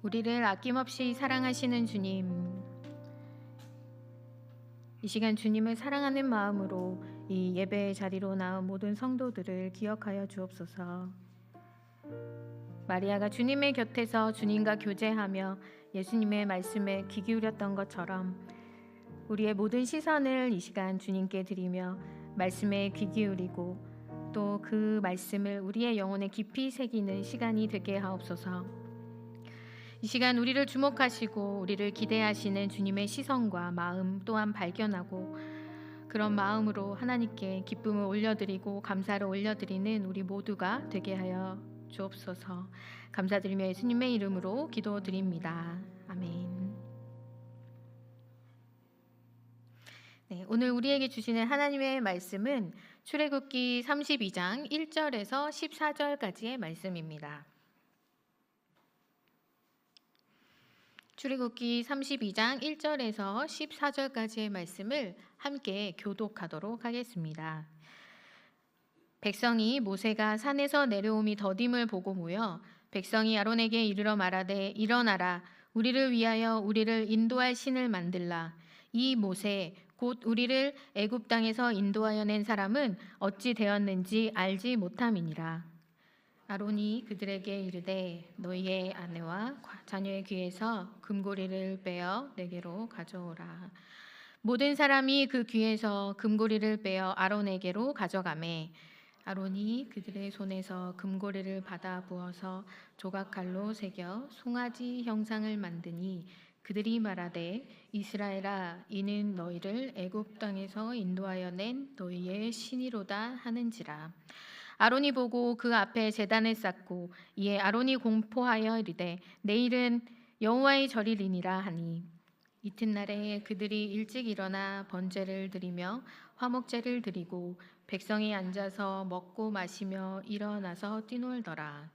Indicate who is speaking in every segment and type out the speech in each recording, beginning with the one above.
Speaker 1: 우리를 아낌없이 사랑하시는 주님, 이 시간 주님을 사랑하는 마음으로 이 예배의 자리로 나온 모든 성도들을 기억하여 주옵소서. 마리아가 주님의 곁에서 주님과 교제하며 예수님의 말씀에 귀 기울였던 것처럼 우리의 모든 시선을 이 시간 주님께 드리며 말씀에 귀 기울이고 또 그 말씀을 우리의 영혼에 깊이 새기는 시간이 되게 하옵소서. 이 시간 우리를 주목하시고 우리를 기대하시는 주님의 시선과 마음 또한 발견하고 그런 마음으로 하나님께 기쁨을 올려드리고 감사를 올려드리는 우리 모두가 되게 하여 주옵소서. 감사드리며 예수님의 이름으로 기도드립니다. 아멘. 네, 오늘 우리에게 주시는 하나님의 말씀은 출애굽기 32장 1절에서 14절까지의 말씀입니다. 출애굽기 32장 1절에서 14절까지의 말씀을 함께 교독하도록 하겠습니다. 백성이 모세가 산에서 내려옴이 더딤을 보고 모여 백성이 아론에게 이르러 말하되 일어나라 우리를 위하여 우리를 인도할 신을 만들라. 이 모세 곧 우리를 애굽 땅에서 인도하여 낸 사람은 어찌 되었는지 알지 못함이니라. 아론이 그들에게 이르되 너희의 아내와 자녀의 귀에서 금고리를 빼어 내게로 가져오라. 모든 사람이 그 귀에서 금고리를 빼어 아론에게로 가져가매 아론이 그들의 손에서 금고리를 받아 부어서 조각칼로 새겨 송아지 형상을 만드니 그들이 말하되 이스라엘아 이는 너희를 애굽 땅에서 인도하여 낸 너희의 신이로다 하는지라. 아론이 보고 그 앞에 제단을 쌓고 이에 아론이 공포하여 이르되 내일은 여호와의 절이리니라 하니 이튿날에 그들이 일찍 일어나 번제를 드리며 화목제를 드리고 백성이 앉아서 먹고 마시며 일어나서 뛰놀더라.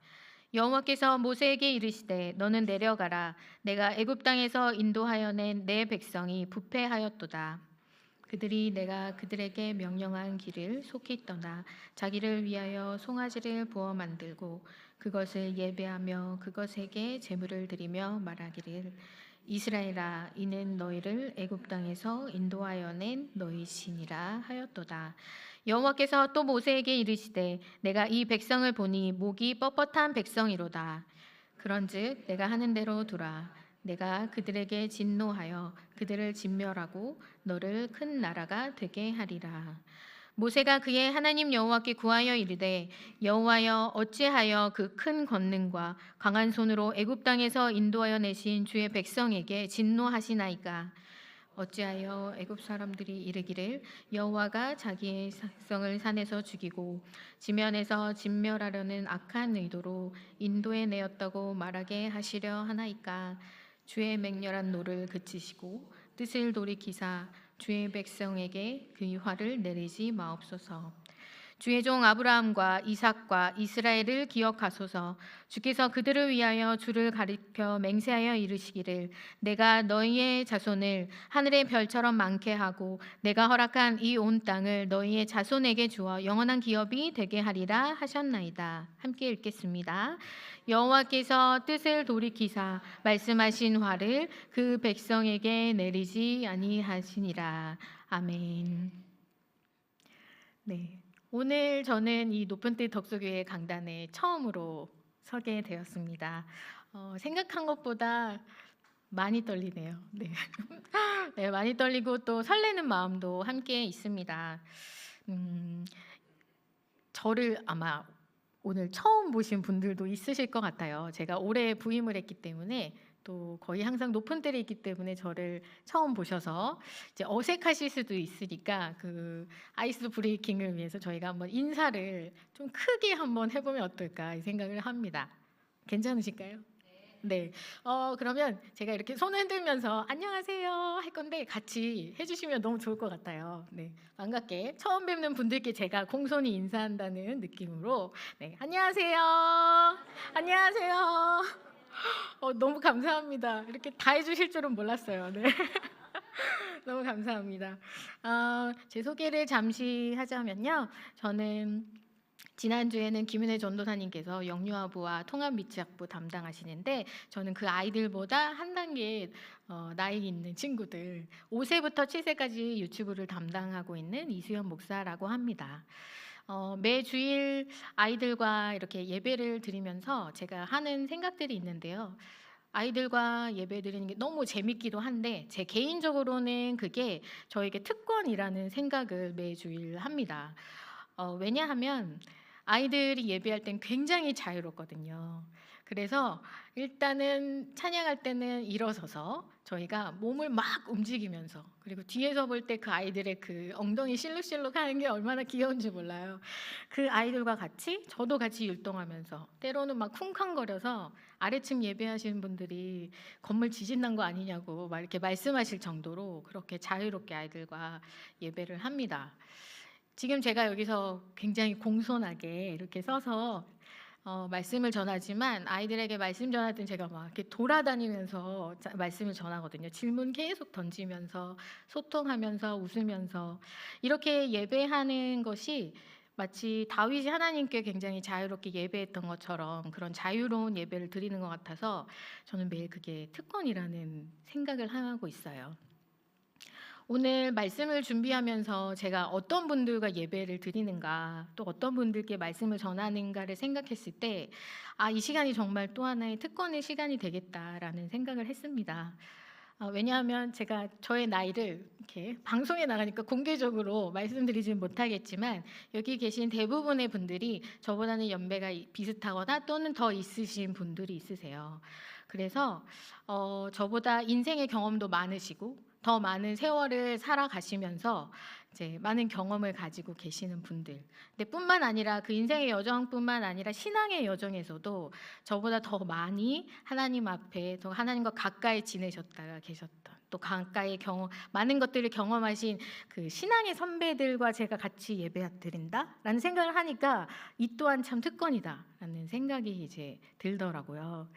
Speaker 1: 여호와께서 모세에게 이르시되 너는 내려가라. 내가 애굽 땅에서 인도하여 낸 내 백성이 부패하였도다. 그들이 내가 그들에게 명령한 길을 속히 떠나 자기를 위하여 송아지를 부어 만들고 그것을 예배하며 그것에게 제물을 드리며 말하기를 이스라엘아 이는 너희를 애굽 땅에서 인도하여 낸 너희 신이라 하였도다. 여호와께서 또 모세에게 이르시되 내가 이 백성을 보니 목이 뻣뻣한 백성이로다. 그런즉 내가 하는 대로 두라. 내가 그들에게 진노하여 그들을 진멸하고 너를 큰 나라가 되게 하리라. 모세가 그의 하나님 여호와께 구하여 이르되 여호와여 어찌하여 그 큰 권능과 강한 손으로 애굽 땅에서 인도하여 내신 주의 백성에게 진노하시나이까. 어찌하여 애굽 사람들이 이르기를 여호와가 자기의 백성을 산에서 죽이고 지면에서 진멸하려는 악한 의도로 인도해 내었다고 말하게 하시려 하나이까. 주의 맹렬한 노를 그치시고 뜻을 돌이키사 주의 백성에게 그 화를 내리지 마옵소서. 주의 종 아브라함과 이삭과 이스라엘을 기억하소서. 주께서 그들을 위하여 주를 가리켜 맹세하여 이르시기를 내가 너희의 자손을 하늘의 별처럼 많게 하고 내가 허락한 이 온 땅을 너희의 자손에게 주어 영원한 기업이 되게 하리라 하셨나이다. 함께 읽겠습니다. 여호와께서 뜻을 돌이키사 말씀하신 화를 그 백성에게 내리지 아니하시니라. 아멘. 네. 오늘 저는 이 높은 뜻 덕수교회 강단에 처음으로 서게 되었습니다. 생각한 것보다 많이 떨리네요. 네. 네, 많이 떨리고 또 설레는 마음도 함께 있습니다. 저를 아마 오늘 처음 보신 분들도 있으실 것 같아요. 제가 올해 부임을 했기 때문에 또 거의 항상 높은 때에 있기 때문에 저를 처음 보셔서 이제 어색하실 수도 있으니까 그 아이스 브레이킹을 위해서 저희가 한번 인사를 좀 크게 한번 해보면 어떨까 이 생각을 합니다. 괜찮으실까요? 네. 그러면 제가 이렇게 손을 흔들면서 안녕하세요 할 건데 같이 해주시면 너무 좋을 것 같아요. 네. 반갑게 처음 뵙는 분들께 제가 공손히 인사한다는 느낌으로 네. 안녕하세요. 안녕하세요. 너무 감사합니다. 이렇게 다 해주실 줄은 몰랐어요. 네. 너무 감사합니다. 제 소개를 잠시 하자면요. 저는 지난주에는 김은혜 전도사님께서 영유아부와 통합미취학부 담당하시는데 저는 그 아이들보다 한 단계 나이 있는 친구들 5세부터 7세까지 유치부를 담당하고 있는 이수연 목사라고 합니다. 매 주일 아이들과 이렇게 예배를 드리면서 제가 하는 생각들이 있는데요. 아이들과 예배 드리는 게 너무 재밌기도 한데 제 개인적으로는 그게 저에게 특권이라는 생각을 매주일 합니다. 왜냐하면 아이들이 예배할 땐 굉장히 자유롭거든요. 그래서 일단은 찬양할 때는 일어서서 저희가 몸을 막 움직이면서, 그리고 뒤에서 볼 때 그 아이들의 그 엉덩이 실룩실룩 하는 게 얼마나 귀여운지 몰라요. 그 아이들과 같이 저도 같이 율동하면서 때로는 막 쿵쾅거려서 아래층 예배하시는 분들이 건물 지진 난 거 아니냐고 막 이렇게 말씀하실 정도로 그렇게 자유롭게 아이들과 예배를 합니다. 지금 제가 여기서 굉장히 공손하게 이렇게 서서 말씀을 전하지만 아이들에게 말씀 전할 땐 제가 막 이렇게 돌아다니면서 말씀을 전하거든요. 질문 계속 던지면서 소통하면서 웃으면서 이렇게 예배하는 것이 마치 다윗이 하나님께 굉장히 자유롭게 예배했던 것처럼 그런 자유로운 예배를 드리는 것 같아서 저는 매일 그게 특권이라는 생각을 하고 있어요. 오늘 말씀을 준비하면서 제가 어떤 분들과 예배를 드리는가, 또 어떤 분들께 말씀을 전하는가를 생각했을 때, 이 시간이 정말 또 하나의 특권의 시간이 되겠다라는 생각을 했습니다. 왜냐하면 제가 저의 나이를 이렇게 방송에 나가니까 공개적으로 말씀드리지는 못하겠지만 여기 계신 대부분의 분들이 저보다는 연배가 비슷하거나 또는 더 있으신 분들이 있으세요. 그래서 저보다 인생의 경험도 많으시고 더 많은 세월을 살아가시면서 이제 많은 경험을 가지고 계시는 분들. 근데 뿐만 아니라 그 인생의 여정뿐만 아니라 신앙의 여정에서도 저보다 더 많이 하나님 앞에 더 하나님과 가까이 지내셨다가 계셨던, 또 가까이 많은 것들을 경험하신 그 신앙의 선배들과 제가 같이 예배 드린다라는 생각을 하니까 이 또한 참 특권이다라는 생각이 이제 들더라고요.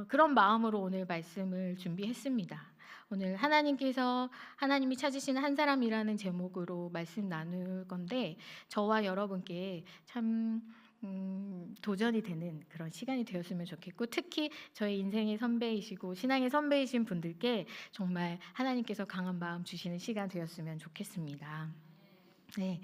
Speaker 1: 그런 마음으로 오늘 말씀을 준비했습니다. 오늘 하나님이 찾으시는 한 사람이라는 제목으로 말씀 나눌 건데 저와 여러분께 참 도전이 되는 그런 시간이 되었으면 좋겠고, 특히 저의 인생의 선배이시고 신앙의 선배이신 분들께 정말 하나님께서 강한 마음 주시는 시간 되었으면 좋겠습니다. 네,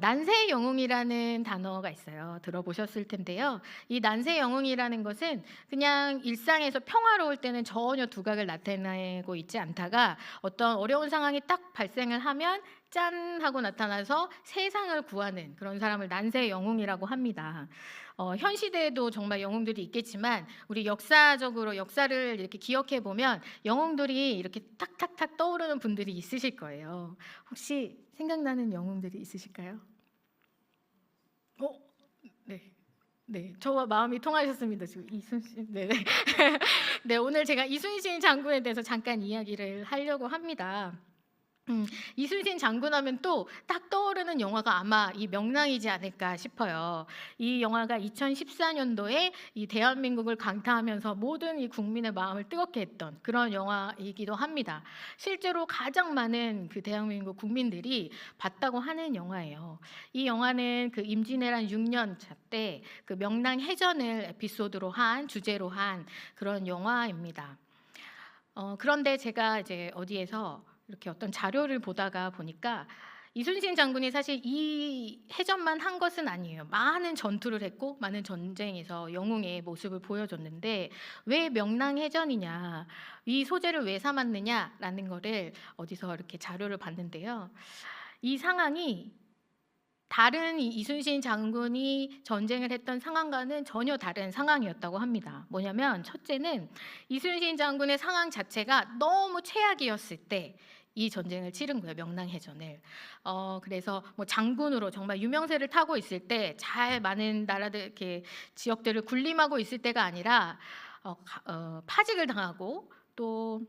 Speaker 1: 난세의 영웅이라는 단어가 있어요. 들어보셨을 텐데요. 이 난세의 영웅이라는 것은 그냥 일상에서 평화로울 때는 전혀 두각을 나타내고 있지 않다가 어떤 어려운 상황이 딱 발생을 하면 짠 하고 나타나서 세상을 구하는 그런 사람을 난세의 영웅이라고 합니다. 현 시대에도 정말 영웅들이 있겠지만 우리 역사적으로 역사를 이렇게 기억해 보면 영웅들이 이렇게 탁탁탁 떠오르는 분들이 있으실 거예요. 혹시 생각나는 영웅들이 있으실까요? 네. 네, 저와 마음이 통하셨습니다. 지금 이순신. 네. 네, 오늘 제가 이순신 장군에 대해서 잠깐 이야기를 하려고 합니다. 이순신 장군 하면 또 딱 떠오르는 영화가 아마 이 명랑이지 않을까 싶어요. 이 영화가 2014년도에 이 대한민국을 강타하면서 모든 이 국민의 마음을 뜨겁게 했던 그런 영화이기도 합니다. 실제로 가장 많은 그 대한민국 국민들이 봤다고 하는 영화예요. 이 영화는 그 임진왜란 6년차 때 그 명랑 해전을 에피소드로 한 주제로 한 그런 영화입니다. 그런데 제가 이제 어디에서 이렇게 어떤 자료를 보다가 보니까 이순신 장군이 사실 이 해전만 한 것은 아니에요. 많은 전투를 했고 많은 전쟁에서 영웅의 모습을 보여줬는데 왜 명랑해전이냐, 이 소재를 왜 삼았느냐라는 거를 어디서 이렇게 자료를 봤는데요. 이 상황이 다른 이순신 장군이 전쟁을 했던 상황과는 전혀 다른 상황이었다고 합니다. 뭐냐면 첫째는 이순신 장군의 상황 자체가 너무 최악이었을 때 이 전쟁을 치른 거예요. 명랑해전을. 그래서 뭐 장군으로 정말 유명세를 타고 있을 때 잘 많은 나라들 이렇게 지역들을 군림하고 있을 때가 아니라 파직을 당하고 또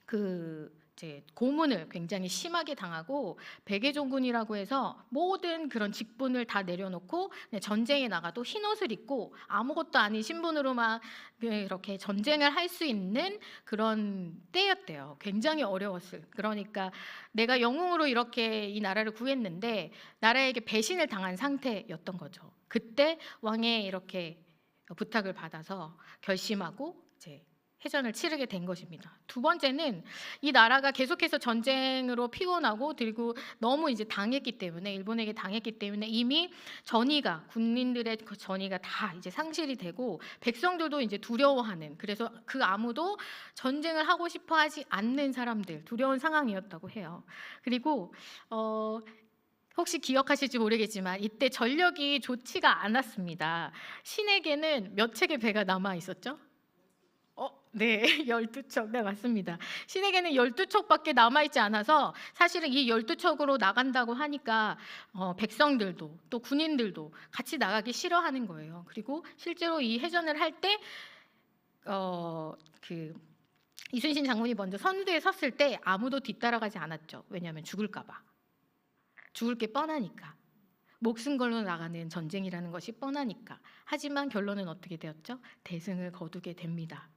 Speaker 1: 그 이제 고문을 굉장히 심하게 당하고 백의종군이라고 해서 모든 그런 직분을 다 내려놓고 그냥 전쟁에 나가도 흰 옷을 입고 아무것도 아닌 신분으로 막 이렇게 전쟁을 할 수 있는 그런 때였대요. 굉장히 어려웠을. 그러니까 내가 영웅으로 이렇게 이 나라를 구했는데 나라에게 배신을 당한 상태였던 거죠. 그때 왕의 이렇게 부탁을 받아서 결심하고 이제 해전을 치르게 된 것입니다. 두 번째는 이 나라가 계속해서 전쟁으로 피곤하고 그리고 너무 이제 당했기 때문에 일본에게 당했기 때문에 이미 전의가 군인들의 그 전의가 다 이제 상실이 되고 백성들도 이제 두려워하는 그래서 그 아무도 전쟁을 하고 싶어하지 않는 사람들 두려운 상황이었다고 해요. 그리고 혹시 기억하실지 모르겠지만 이때 전력이 좋지가 않았습니다. 신에게는 몇 척의 배가 남아 있었죠? 네, 12척. 네, 맞습니다. 신에게는 12척밖에 남아있지 않아서 사실은 이 12척으로 나간다고 하니까 백성들도 또 군인들도 같이 나가기 싫어하는 거예요. 그리고 실제로 이 해전을 할 때 이순신 장군이 먼저 선두에 섰을 때 아무도 뒤따라가지 않았죠. 왜냐하면 죽을까 봐. 죽을 게 뻔하니까. 목숨 걸고 나가는 전쟁이라는 것이 뻔하니까. 하지만 결론은 어떻게 되었죠? 대승을 거두게 됩니다.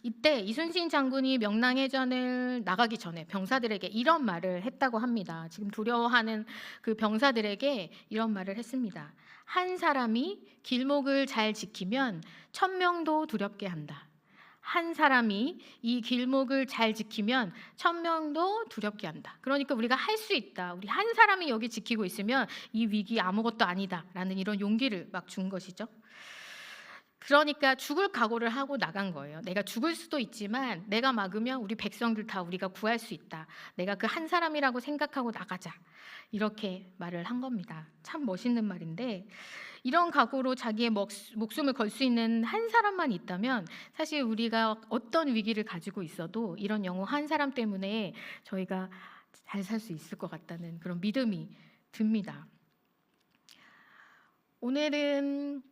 Speaker 1: 이때 이순신 장군이 명랑해전을 나가기 전에 병사들에게 이런 말을 했다고 합니다. 지금 두려워하는 그 병사들에게 이런 말을 했습니다. 한 사람이 길목을 잘 지키면 1000명도 두렵게 한다. 한 사람이 이 길목을 잘 지키면 1000명도 두렵게 한다. 그러니까 우리가 할 수 있다. 우리 한 사람이 여기 지키고 있으면 이 위기 아무것도 아니다라는 이런 용기를 막 준 것이죠. 그러니까 죽을 각오를 하고 나간 거예요. 내가 죽을 수도 있지만 내가 막으면 우리 백성들 다 우리가 구할 수 있다. 내가 그 한 사람이라고 생각하고 나가자. 이렇게 말을 한 겁니다. 참 멋있는 말인데 이런 각오로 자기의 목숨을 걸 수 있는 한 사람만 있다면 사실 우리가 어떤 위기를 가지고 있어도 이런 영웅 한 사람 때문에 저희가 잘 살 수 있을 것 같다는 그런 믿음이 듭니다. 오늘은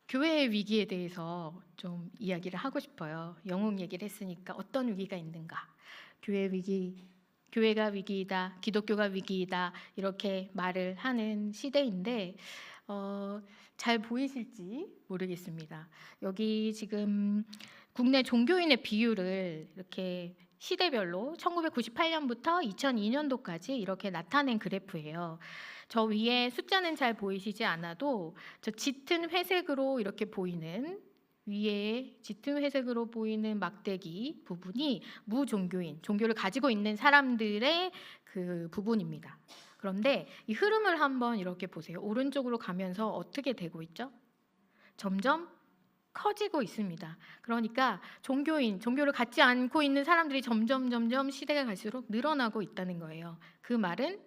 Speaker 1: 교회의 위기에 대해서 좀 이야기를 하고 싶어요. 영웅 얘기를 했으니까 어떤 위기가 있는가? 교회 위기, 교회가 위기이다, 기독교가 위기이다 이렇게 말을 하는 시대인데 잘 보이실지 모르겠습니다. 여기 지금 국내 종교인의 비율을 이렇게 시대별로 1998년부터 2002년도까지 이렇게 나타낸 그래프예요. 저 위에 숫자는 잘 보이시지 않아도 저 짙은 회색으로 이렇게 보이는 위에 짙은 회색으로 보이는 막대기 부분이 무종교인, 종교를 가지고 있는 사람들의 그 부분입니다. 그런데 이 흐름을 한번 이렇게 보세요. 오른쪽으로 가면서 어떻게 되고 있죠? 점점 커지고 있습니다. 그러니까 종교인, 종교를 갖지 않고 있는 사람들이 점점 시대가 갈수록 늘어나고 있다는 거예요. 그 말은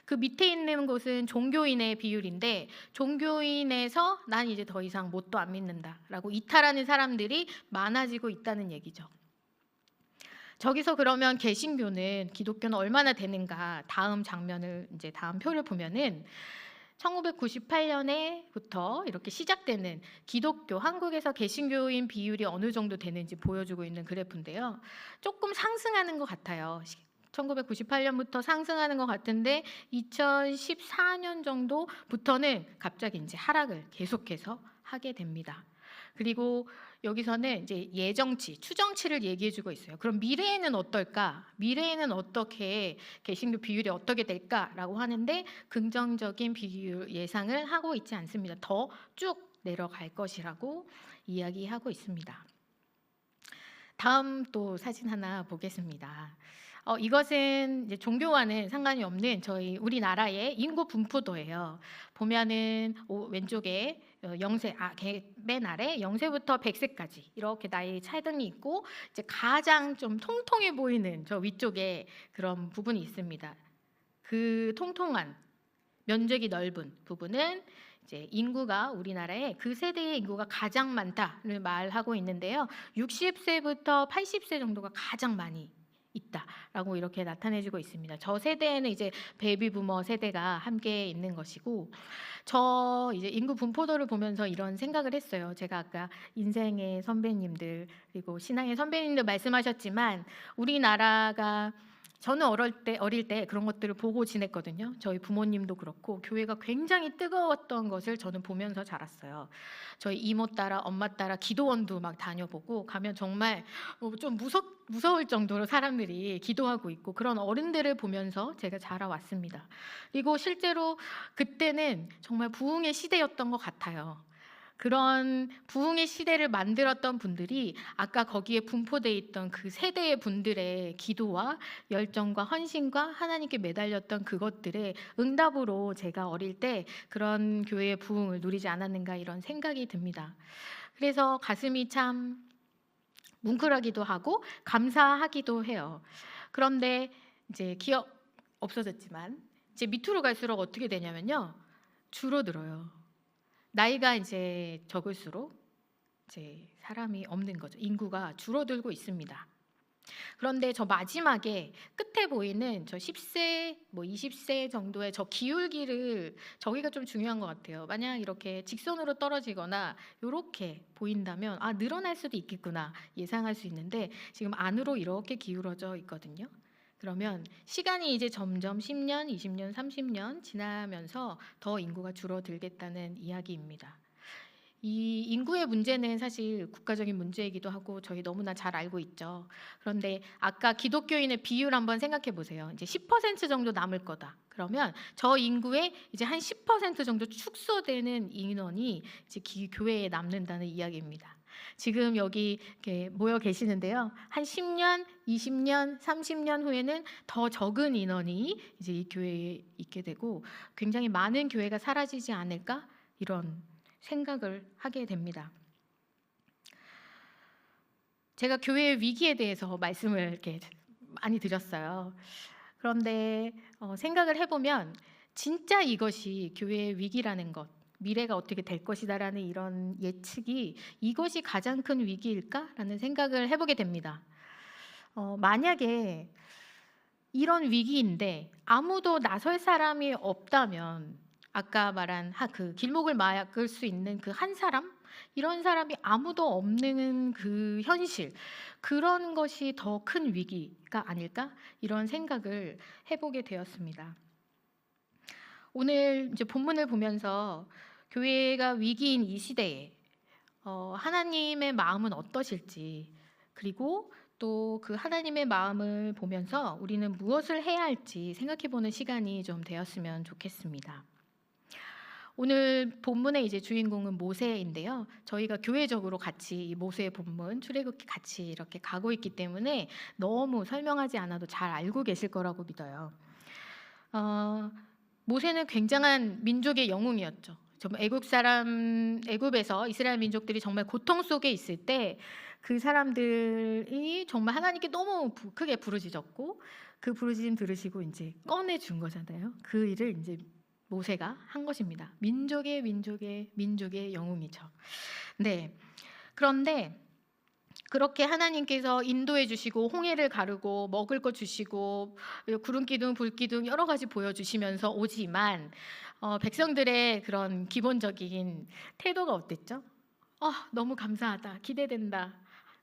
Speaker 1: 그 밑에 있는 곳은 종교인의 비율인데 종교인에서 난 이제 더 이상 뭣도 안 믿는다라고 이탈하는 사람들이 많아지고 있다는 얘기죠. 저기서 그러면 개신교는 기독교는 얼마나 되는가 다음 장면을 이제 다음 표를 보면은 1998년에부터 이렇게 시작되는 기독교 한국에서 개신교인 비율이 어느 정도 되는지 보여주고 있는 그래프인데요. 조금 상승하는 것 같아요. 1998년부터 상승하는 것 같은데 2014년 정도부터는 갑자기 이제 하락을 계속해서 하게 됩니다. 그리고 여기서는 이제 예정치, 추정치를 얘기해주고 있어요. 그럼 미래에는 어떨까? 미래에는 어떻게 개신교 비율이 어떻게 될까라고 하는데 긍정적인 비율 예상을 하고 있지 않습니다. 더 쭉 내려갈 것이라고 이야기하고 있습니다. 다음 또 사진 하나 보겠습니다. 이것은 이제 종교와는 상관이 없는 저희 우리나라의 인구 분포도예요. 보면은 왼쪽에 영세, 맨 아래 0세부터 100세까지 이렇게 나이 차등이 있고 이제 가장 좀 통통해 보이는 저 위쪽에 그런 부분이 있습니다. 그 통통한 면적이 넓은 부분은 이제 인구가 우리나라에 그 세대의 인구가 가장 많다를 말하고 있는데요. 60세부터 80세 정도가 가장 많이 있다라고 이렇게 나타내주고 있습니다. 저 세대에는 이제 베이비부머 세대가 함께 있는 것이고, 저 이제 인구 분포도를 보면서 이런 생각을 했어요. 제가 아까 인생의 선배님들 그리고 신앙의 선배님들 말씀하셨지만, 우리나라가 저는 어릴 때 그런 것들을 보고 지냈거든요. 저희 부모님도 그렇고 교회가 굉장히 뜨거웠던 것을 저는 보면서 자랐어요. 저희 이모 따라 엄마 따라 기도원도 막 다녀보고 가면 정말 좀 무서울 정도로 사람들이 기도하고 있고, 그런 어른들을 보면서 제가 자라왔습니다. 그리고 실제로 그때는 정말 부흥의 시대였던 것 같아요. 그런 부흥의 시대를 만들었던 분들이 아까 거기에 분포되어 있던 그 세대의 분들의 기도와 열정과 헌신과 하나님께 매달렸던 그것들의 응답으로 제가 어릴 때 그런 교회의 부흥을 누리지 않았는가, 이런 생각이 듭니다. 그래서 가슴이 참 뭉클하기도 하고 감사하기도 해요. 그런데 이제 기억 없어졌지만 이제 밑으로 갈수록 어떻게 되냐면요, 줄어들어요. 나이가 이제 적을수록 이제 사람이 없는 거죠. 인구가 줄어들고 있습니다. 그런데 저 마지막에 끝에 보이는 저 10세, 뭐 20세 정도의 저 기울기를, 저기가 좀 중요한 것 같아요. 만약 이렇게 직선으로 떨어지거나 이렇게 보인다면 늘어날 수도 있겠구나 예상할 수 있는데, 지금 안으로 이렇게 기울어져 있거든요. 그러면 시간이 이제 점점 10년, 20년, 30년 지나면서 더 인구가 줄어들겠다는 이야기입니다. 이 인구의 문제는 사실 국가적인 문제이기도 하고 저희 너무나 잘 알고 있죠. 그런데 아까 기독교인의 비율 한번 생각해 보세요. 이제 10% 정도 남을 거다. 그러면 저 인구의 이제 한 10% 정도 축소되는 인원이 이제 교회에 남는다는 이야기입니다. 지금 여기 이렇게 모여 계시는데요. 한 10년, 20년, 30년 후에는 더 적은 인원이 이제 이 교회에 있게 되고 굉장히 많은 교회가 사라지지 않을까, 이런 생각을 하게 됩니다. 제가 교회의 위기에 대해서 말씀을 이렇게 많이 드렸어요. 그런데 생각을 해보면 진짜 이것이 교회의 위기라는 것, 미래가 어떻게 될 것이다라는 이런 예측이 이것이 가장 큰 위기일까라는 생각을 해보게 됩니다. 만약에 이런 위기인데 아무도 나설 사람이 없다면, 아까 말한 그 길목을 막을 수 있는 그 한 사람, 이런 사람이 아무도 없는 그 현실, 그런 것이 더 큰 위기가 아닐까, 이런 생각을 해보게 되었습니다. 오늘 이제 본문을 보면서 교회가 위기인 이 시대에 하나님의 마음은 어떠실지, 그리고 또 그 하나님의 마음을 보면서 우리는 무엇을 해야 할지 생각해보는 시간이 좀 되었으면 좋겠습니다. 오늘 본문의 이제 주인공은 모세인데요. 저희가 교회적으로 같이 이 모세의 본문 출애굽기 같이 이렇게 가고 있기 때문에 너무 설명하지 않아도 잘 알고 계실 거라고 믿어요. 모세는 굉장한 민족의 영웅이었죠. 정말 애굽에서 이스라엘 민족들이 정말 고통 속에 있을 때 그 사람들이 정말 하나님께 너무 크게 부르짖었고, 그 부르짖음 들으시고 이제 꺼내 준 거잖아요. 그 일을 이제 모세가 한 것입니다. 민족의 영웅이죠. 네. 그런데 그렇게 하나님께서 인도해 주시고 홍해를 가르고 먹을 거 주시고 구름 기둥 불 기둥 여러 가지 보여주시면서 오지만 백성들의 그런 기본적인 태도가 어땠죠? 너무 감사하다, 기대된다,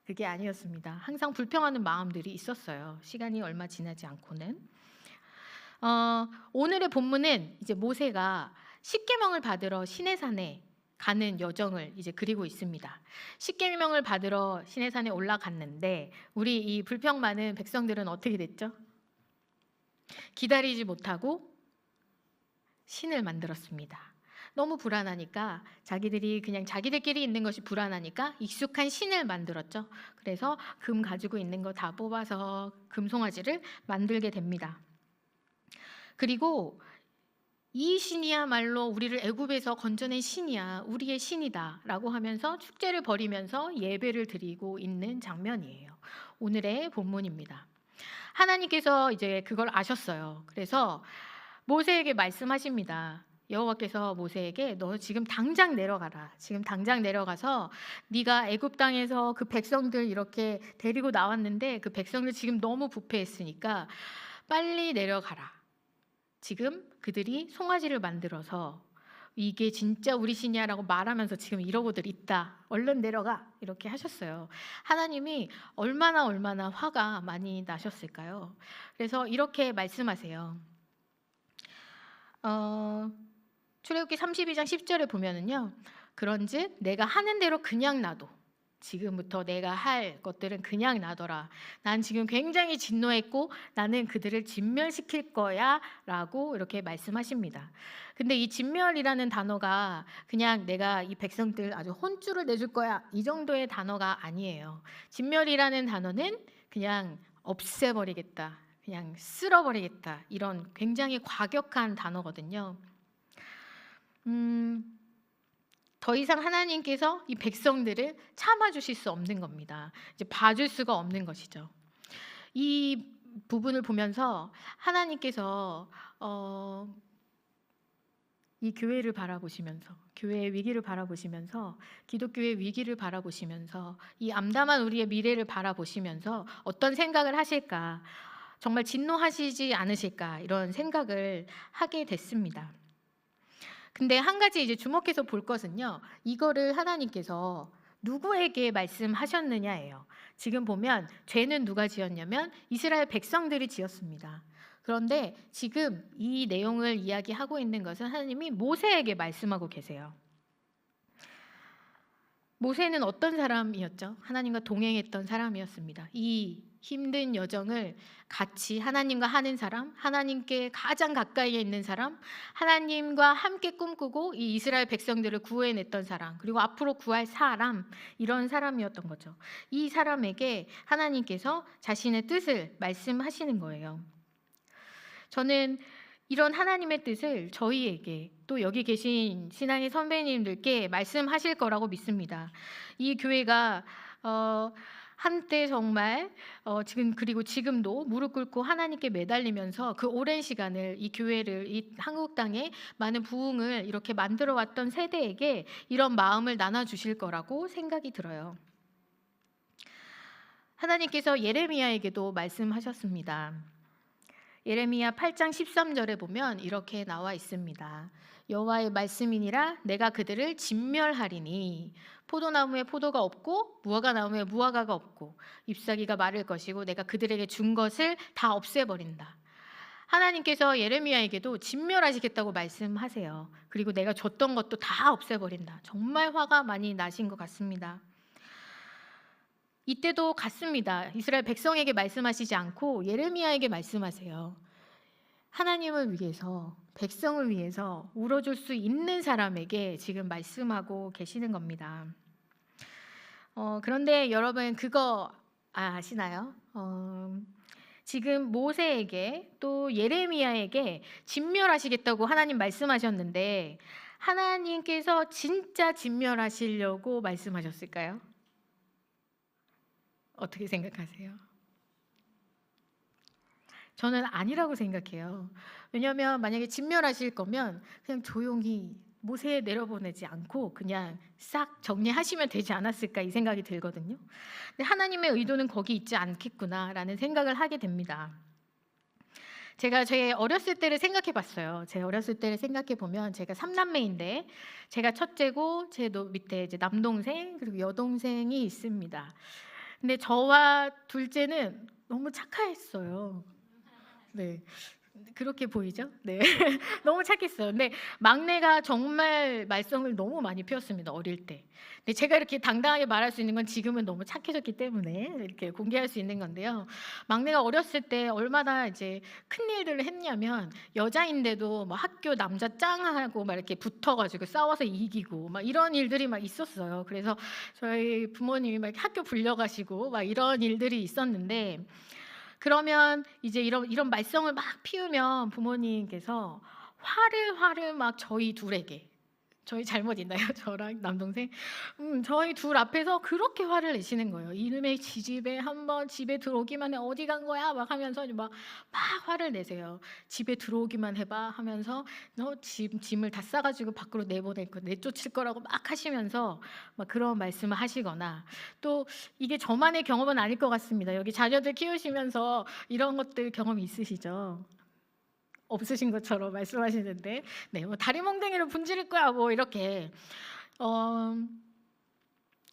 Speaker 1: 그게 아니었습니다. 항상 불평하는 마음들이 있었어요. 시간이 얼마 지나지 않고는. 오늘의 본문은 이제 모세가 십계명을 받으러 시내산에 가는 여정을 이제 그리고 있습니다. 십계명을 받으러 시내산에 올라갔는데 우리 이 불평 많은 백성들은 어떻게 됐죠? 기다리지 못하고 신을 만들었습니다. 너무 불안하니까, 자기들이 그냥 자기들끼리 있는 것이 불안하니까 익숙한 신을 만들었죠. 그래서 금 가지고 있는 거 다 뽑아서 금송아지를 만들게 됩니다. 그리고 이 신이야말로 우리를 애굽에서 건져낸 신이야, 우리의 신이다라고 하면서 축제를 벌이면서 예배를 드리고 있는 장면이에요. 오늘의 본문입니다. 하나님께서 이제 그걸 아셨어요. 그래서 모세에게 말씀하십니다. 여호와께서 모세에게 너 지금 당장 내려가라. 지금 당장 내려가서 네가 애굽 땅에서 그 백성들 이렇게 데리고 나왔는데 그 백성들 지금 너무 부패했으니까 빨리 내려가라. 지금 그들이 송아지를 만들어서 이게 진짜 우리 신이야라고 말하면서 지금 이러고들 있다. 얼른 내려가. 이렇게 하셨어요. 하나님이 얼마나 화가 많이 나셨을까요? 그래서 이렇게 말씀하세요. 출애굽기 32장 10절에 보면은요. 그런즉 내가 하는 대로 그냥 놔둬. 지금부터 내가 할 것들은 그냥 놔둬라. 난 지금 굉장히 진노했고 나는 그들을 진멸시킬 거야 라고 이렇게 말씀하십니다. 근데 이 진멸이라는 단어가 그냥 내가 이 백성들 아주 혼쭐을 내줄 거야 이 정도의 단어가 아니에요. 진멸이라는 단어는 그냥 없애버리겠다, 그냥 쓸어버리겠다, 이런 굉장히 과격한 단어거든요. 더 이상 하나님께서 이 백성들을 참아주실 수 없는 겁니다. 이제 봐줄 수가 없는 것이죠. 이 부분을 보면서 하나님께서 이 교회를 바라보시면서, 교회의 위기를 바라보시면서, 기독교의 위기를 바라보시면서, 이 암담한 우리의 미래를 바라보시면서 어떤 생각을 하실까? 정말 진노하시지 않으실까? 이런 생각을 하게 됐습니다. 근데 한 가지 이제 주목해서 볼 것은요. 이거를 하나님께서 누구에게 말씀하셨느냐예요. 지금 보면 죄는 누가 지었냐면 이스라엘 백성들이 지었습니다. 그런데 지금 이 내용을 이야기하고 있는 것은 하나님이 모세에게 말씀하고 계세요. 모세는 어떤 사람이었죠? 하나님과 동행했던 사람이었습니다. 이 힘든 여정을 같이 하나님과 하는 사람, 하나님께 가장 가까이에 있는 사람, 하나님과 함께 꿈꾸고 이 이스라엘 백성들을 구해냈던 사람, 그리고 앞으로 구할 사람, 이런 사람이었던 거죠. 이 사람에게 하나님께서 자신의 뜻을 말씀하시는 거예요. 저는 이런 하나님의 뜻을 저희에게, 또 여기 계신 신앙의 선배님들께 말씀하실 거라고 믿습니다. 이 교회가 한때 정말 그리고 지금도 무릎 꿇고 하나님께 매달리면서 그 오랜 시간을 이 교회를, 이 한국 땅에 많은 부흥을 이렇게 만들어 왔던 세대에게 이런 마음을 나눠주실 거라고 생각이 들어요. 하나님께서 예레미야에게도 말씀하셨습니다. 예레미야 8장 13절에 보면 이렇게 나와 있습니다. 여호와의 말씀이니라 내가 그들을 진멸하리니 포도나무에 포도가 없고 무화과 나무에 무화과가 없고 잎사귀가 마를 것이고 내가 그들에게 준 것을 다 없애버린다. 하나님께서 예레미야에게도 진멸하시겠다고 말씀하세요. 그리고 내가 줬던 것도 다 없애버린다. 정말 화가 많이 나신 것 같습니다. 이때도 같습니다. 이스라엘 백성에게 말씀하시지 않고 예레미야에게 말씀하세요. 하나님을 위해서, 백성을 위해서 울어줄 수 있는 사람에게 지금 말씀하고 계시는 겁니다. 그런데 여러분 그거 아시나요? 지금 모세에게 또 예레미야에게 진멸하시겠다고 하나님 말씀하셨는데 하나님께서 진짜 진멸하시려고 말씀하셨을까요? 어떻게 생각하세요? 저는 아니라고 생각해요. 왜냐하면 만약에 진멸하실 거면 그냥 조용히 모세에 내려보내지 않고 그냥 싹 정리하시면 되지 않았을까 이 생각이 들거든요. 근데 하나님의 의도는 거기 있지 않겠구나라는 생각을 하게 됩니다. 제가 제 어렸을 때를 생각해 봤어요. 제 어렸을 때를 생각해 보면 제가 3남매인데 제가 첫째고 제 밑에 이제 남동생 그리고 여동생이 있습니다. 근데 저와 둘째는 너무 착했어요. 네. 그렇게 보이죠? 네. 너무 착했어요. 근데 막내가 정말 말썽을 너무 많이 피웠습니다. 어릴 때. 근데 제가 이렇게 당당하게 말할 수 있는 건 지금은 너무 착해졌기 때문에 이렇게 공개할 수 있는 건데요. 막내가 어렸을 때 얼마나 이제 큰 일들을 했냐면 여자인데도 뭐 학교 남자 짱하고 막 이렇게 붙어가지고 싸워서 이기고 막 이런 일들이 막 있었어요. 그래서 저희 부모님이 막 학교 불려가시고 막 이런 일들이 있었는데 그러면 이제 이런 말썽을 막 피우면 부모님께서 화를 막 저희 둘에게 저희 잘못 있나요? 저랑 남동생? 저희 둘 앞에서 그렇게 화를 내시는 거예요. 이놈의 지집에 한번 집에 들어오기만 해 어디 간 거야? 막 하면서 막 화를 내세요. 집에 들어오기만 해봐 하면서 너 짐을 다 싸가지고 밖으로 내보낼 거 내쫓을 거라고 막 하시면서 막 그런 말씀을 하시거나 또 이게 저만의 경험은 아닐 것 같습니다. 여기 자녀들 키우시면서 이런 것들 경험이 있으시죠? 없으신 것처럼 말씀하시는데 네, 뭐 다리 몽둥이를 분지를 거야 뭐 이렇게 어,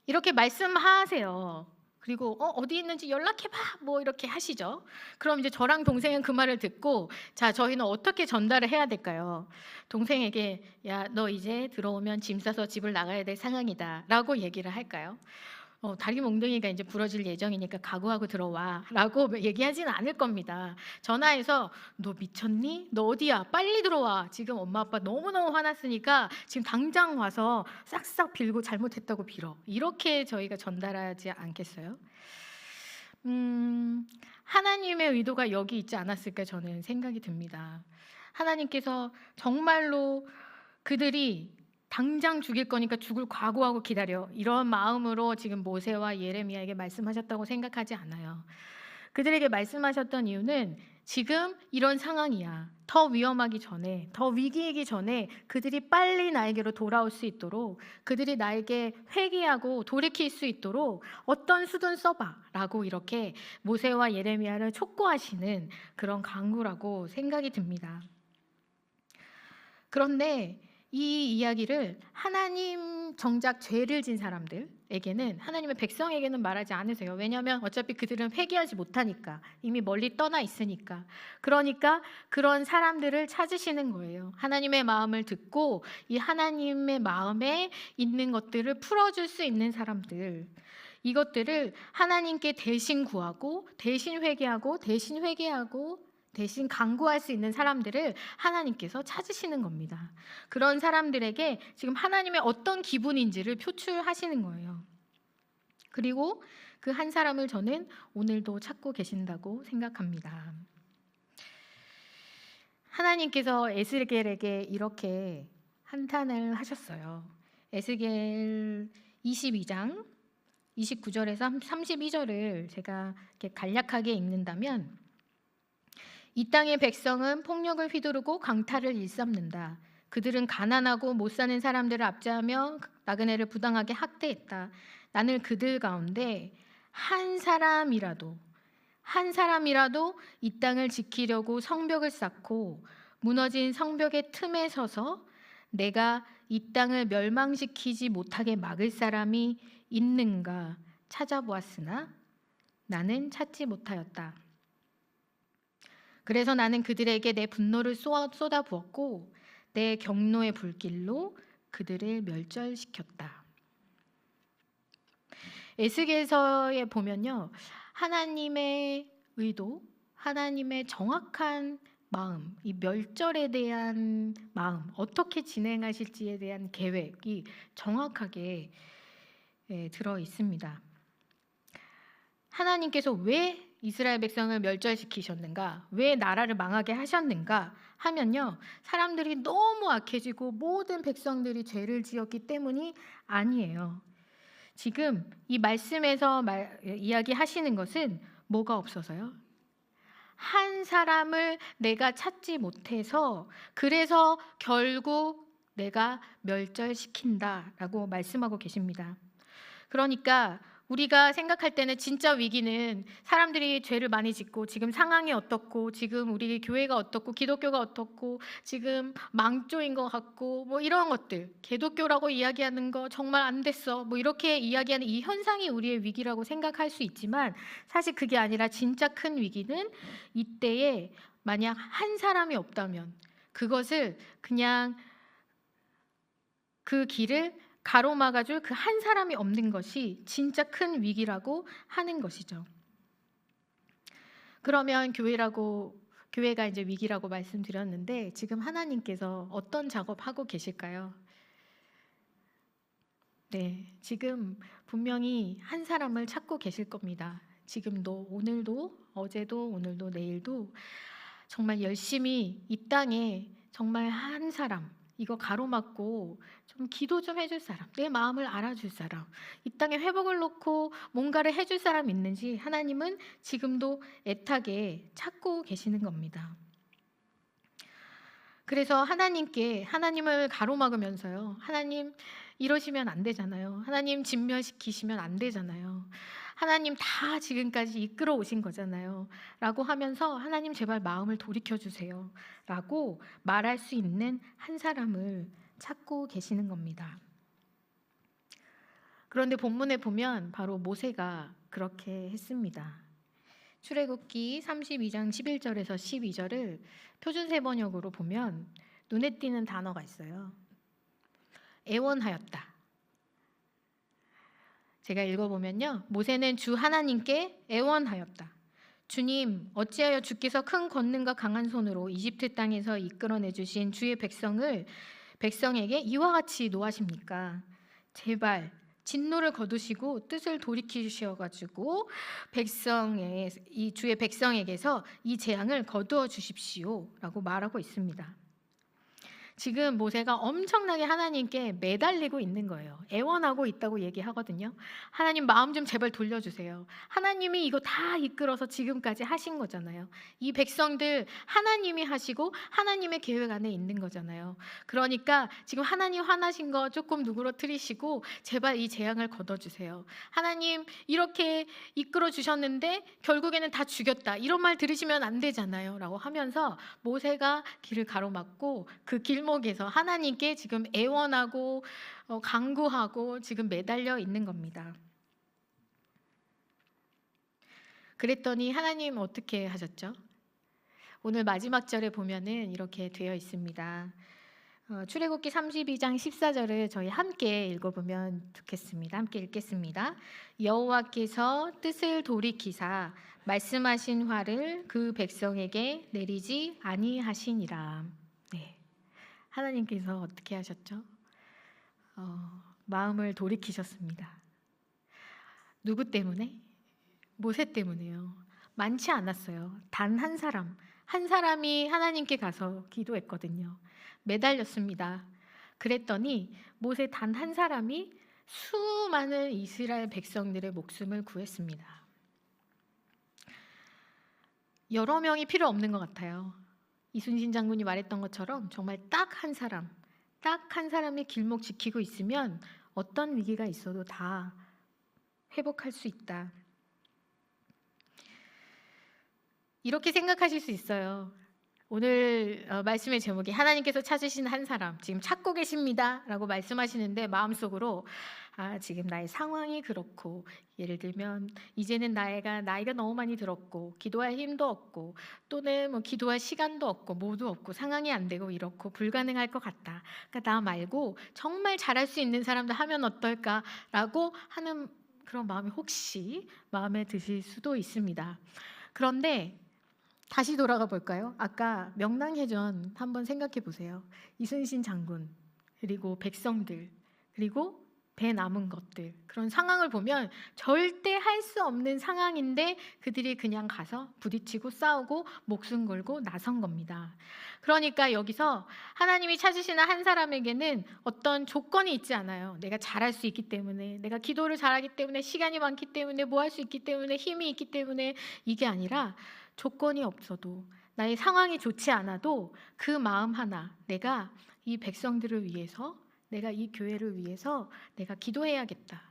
Speaker 1: 이렇게 말씀하세요. 그리고 어디 있는지 연락해봐 뭐 이렇게 하시죠. 그럼 이제 저랑 동생은 그 말을 듣고 자 저희는 어떻게 전달을 해야 될까요? 동생에게 야 너 이제 들어오면 짐 싸서 집을 나가야 될 상황이다라고 얘기를 할까요? 다리 몽둥이가 이제 부러질 예정이니까 각오하고 들어와라고 얘기하지는 않을 겁니다. 전화해서 너 미쳤니? 너 어디야? 빨리 들어와. 지금 엄마 아빠 너무너무 화났으니까 지금 당장 와서 싹싹 빌고 잘못했다고 빌어. 이렇게 저희가 전달하지 않겠어요? 하나님의 의도가 여기 있지 않았을까 저는 생각이 듭니다. 하나님께서 정말로 그들이 당장 죽일 거니까 죽을 각오하고 기다려. 이런 마음으로 지금 모세와 예레미야에게 말씀하셨다고 생각하지 않아요. 그들에게 말씀하셨던 이유는 지금 이런 상황이야. 더 위험하기 전에, 더 위기이기 전에 그들이 빨리 나에게로 돌아올 수 있도록 그들이 나에게 회개하고 돌이킬 수 있도록 어떤 수든 써봐 라고 이렇게 모세와 예레미야를 촉구하시는 그런 강구라고 생각이 듭니다. 그런데 이 이야기를 하나님 정작 죄를 진 사람들에게는 하나님의 백성에게는 말하지 않으세요. 왜냐하면 어차피 그들은 회개하지 못하니까 이미 멀리 떠나 있으니까. 그러니까 그런 사람들을 찾으시는 거예요. 하나님의 마음을 듣고 이 하나님의 마음에 있는 것들을 풀어줄 수 있는 사람들. 이것들을 하나님께 대신 구하고 대신 회개하고 대신 간구할 수 있는 사람들을 하나님께서 찾으시는 겁니다. 그런 사람들에게 지금 하나님의 어떤 기분인지를 표출하시는 거예요. 그리고 그 한 사람을 저는 오늘도 찾고 계신다고 생각합니다. 하나님께서 에스겔에게 이렇게 한탄을 하셨어요. 에스겔 22장 29절에서 32절을 제가 이렇게 간략하게 읽는다면 이 땅의 백성은 폭력을 휘두르고 강탈을 일삼는다. 그들은 가난하고 못 사는 사람들을 압제하며 나그네를 부당하게 학대했다. 나는 그들 가운데 한 사람이라도 이 땅을 지키려고 성벽을 쌓고 무너진 성벽의 틈에 서서 내가 이 땅을 멸망시키지 못하게 막을 사람이 있는가 찾아보았으나 나는 찾지 못하였다. 그래서 나는 그들에게 내 분노를 쏟아부었고 내 경노의 불길로 그들을 멸절시켰다. 에스겔서에 보면요, 하나님의 의도, 하나님의 정확한 마음, 이 멸절에 대한 마음, 어떻게 진행하실지에 대한 계획이 정확하게 들어 있습니다. 하나님께서 왜 이스라엘 백성을 멸절시키셨는가? 왜 나라를 망하게 하셨는가? 하면요, 사람들이 너무 악해지고 모든 백성들이 죄를 지었기 때문이 아니에요. 지금 이 말씀에서 이야기하시는 것은 뭐가 없어서요? 한 사람을 내가 찾지 못해서 그래서 결국 내가 멸절시킨다라고 말씀하고 계십니다. 그러니까 우리가 생각할 때는 진짜 위기는 사람들이 죄를 많이 짓고 지금 상황이 어떻고 지금 우리 교회가 어떻고 기독교가 어떻고 지금 망조인 것 같고 뭐 이런 것들, 개독교라고 이야기하는 거 정말 안 됐어 뭐 이렇게 이야기하는 이 현상이 우리의 위기라고 생각할 수 있지만 사실 그게 아니라 진짜 큰 위기는 이때에 만약 한 사람이 없다면 그것을 그냥 그 길을 가로막아줄 그 한 사람이 없는 것이 진짜 큰 위기라고 하는 것이죠. 그러면 교회가 이제 위기라고 말씀드렸는데 지금 하나님께서 어떤 작업하고 계실까요? 네, 지금 분명히 한 사람을 찾고 계실 겁니다. 지금도, 오늘도, 어제도, 오늘도, 내일도 정말 열심히 이 땅에 정말 한 사람, 이거 가로막고 좀 기도 좀 해줄 사람, 내 마음을 알아줄 사람, 이 땅에 회복을 놓고 뭔가를 해줄 사람 있는지 하나님은 지금도 애타게 찾고 계시는 겁니다. 그래서 하나님께 하나님을 가로막으면서요. 하나님 이러시면 안 되잖아요. 하나님 진멸시키시면 안 되잖아요. 하나님 다 지금까지 이끌어 오신 거잖아요. 라고 하면서 하나님 제발 마음을 돌이켜 주세요. 라고 말할 수 있는 한 사람을 찾고 계시는 겁니다. 그런데 본문에 보면 바로 모세가 그렇게 했습니다. 출애굽기 32장 11절에서 12절을 표준세 번역으로 보면 눈에 띄는 단어가 있어요. 애원하였다. 제가 읽어보면요. 모세는 주 하나님께 애원하였다. 주님, 어찌하여 주께서 큰 권능과 강한 손으로 이집트 땅에서 이끌어내 주신 주의 백성에게 이와 같이 노하십니까? 제발 진노를 거두시고 뜻을 돌이키셔가지고 이 주의 백성에게서 이 재앙을 거두어 주십시오라고 말하고 있습니다. 지금 모세가 엄청나게 하나님께 매달리고 있는 거예요. 애원하고 있다고 얘기하거든요. 하나님 마음 좀 제발 돌려주세요. 하나님이 이거 다 이끌어서 지금까지 하신 거잖아요. 이 백성들 하나님이 하시고 하나님의 계획 안에 있는 거잖아요. 그러니까 지금 하나님 화나신 거 조금 누그러뜨리시고 제발 이 재앙을 걷어주세요. 하나님 이렇게 이끌어 주셨는데 결국에는 다 죽였다. 이런 말 들으시면 안 되잖아요. 라고 하면서 모세가 길을 가로막고 그 길목에서 하나님께 지금 애원하고 간구하고 지금 매달려 있는 겁니다. 그랬더니 하나님 어떻게 하셨죠? 오늘 마지막 절에 보면은 이렇게 되어 있습니다. 출애굽기 32장 14절을 저희 함께 읽어보면 좋겠습니다. 함께 읽겠습니다. 여호와께서 뜻을 돌이키사 말씀하신 화를 그 백성에게 내리지 아니하시니라. 네, 하나님께서 어떻게 하셨죠? 마음을 돌이키셨습니다. 누구 때문에? 모세 때문에요. 많지 않았어요. 단 한 사람이 하나님께 가서 기도했거든요. 매달렸습니다. 그랬더니 모세 단 한 사람이 수많은 이스라엘 백성들의 목숨을 구했습니다. 여러 명이 필요 없는 것 같아요. 이순신 장군이 말했던 것처럼 정말 딱 한 사람이 길목 지키고 있으면 어떤 위기가 있어도 다 회복할 수 있다. 이렇게 생각하실 수 있어요. 오늘 말씀의 제목이 하나님께서 찾으신 한 사람, 지금 찾고 계십니다 라고 말씀하시는데 마음속으로 지금 나의 상황이 그렇고, 예를 들면 이제는 나이가 너무 많이 들었고 기도할 힘도 없고 또는 뭐 기도할 시간도 없고 뭐도 없고 상황이 안 되고 이렇고 불가능할 것 같다. 그러니까 나 말고 정말 잘할 수 있는 사람도 하면 어떨까라고 하는 그런 마음이 혹시 마음에 드실 수도 있습니다. 그런데 다시 돌아가 볼까요? 아까 명랑해전 한번 생각해 보세요. 이순신 장군, 그리고 백성들, 그리고 배 남은 것들, 그런 상황을 보면 절대 할 수 없는 상황인데 그들이 그냥 가서 부딪히고 싸우고 목숨 걸고 나선 겁니다. 그러니까 여기서 하나님이 찾으시는 한 사람에게는 어떤 조건이 있지 않아요. 내가 잘할 수 있기 때문에, 내가 기도를 잘하기 때문에, 시간이 많기 때문에, 뭐 할 수 있기 때문에, 힘이 있기 때문에, 이게 아니라 조건이 없어도, 나의 상황이 좋지 않아도 그 마음 하나, 내가 이 백성들을 위해서, 내가 이 교회를 위해서 내가 기도해야겠다.